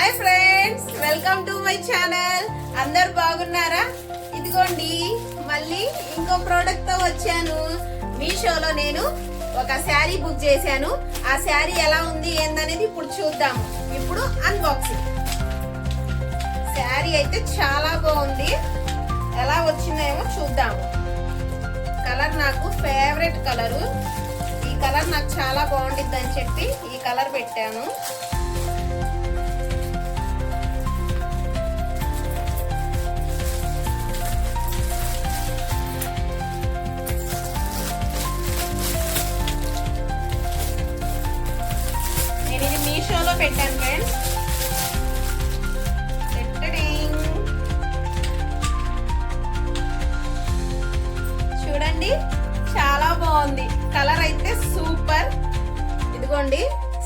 Hi friends, welcome to my channel. అందరు బాగున్నారా? ఇదిగోండి మళ్ళీ ఇంకో ప్రోడక్ట్ తో వచ్చాను. మీషోలో నేను ఒక శారీ బుక్ చేశాను. ఆ శారీ ఎలా ఉంది ఏందనేది ఇప్పుడు చూద్దాము. ఇప్పుడు అన్బాక్సింగ్. శారీ అయితే చాలా బాగుంది. ఎలా వచ్చిందేమో చూద్దాము. కలర్ నాకు ఫేవరెట్ కలరు. ఈ కలర్ నాకు చాలా బాగుండిద్ది అని చెప్పి ఈ కలర్ పెట్టాను. నేను ఇది మీషోలో పెట్టాను ఫ్రెండ్స్. చూడండి, చాలా బాగుంది. కలర్ అయితే సూపర్. ఇదిగోండి,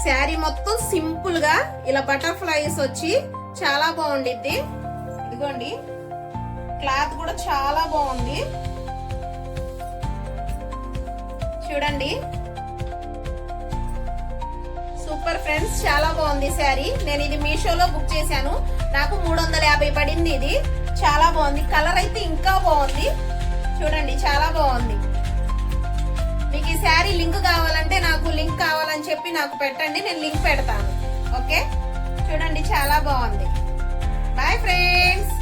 శారీ మొత్తం సింపుల్ గా ఇలా బటర్ఫ్లైస్ వచ్చి చాలా బాగుండిద్ది. ఇదిగోండి, క్లాత్ కూడా చాలా బాగుంది. చూడండి, సూపర్ ఫ్రెండ్స్, చాలా బాగుంది శారీ. నేను ఇది మీషోలో బుక్ చేశాను. నాకు 350 పడింది. ఇది చాలా బాగుంది. కలర్ అయితే ఇంకా బాగుంది. చూడండి, చాలా బాగుంది. మీకు ఈ శారీ లింక్ కావాలంటే నాకు లింక్ కావాలని చెప్పి నాకు పెట్టండి, నేను లింక్ పెడతాను. ఓకే, చూడండి, చాలా బాగుంది. Bye friends.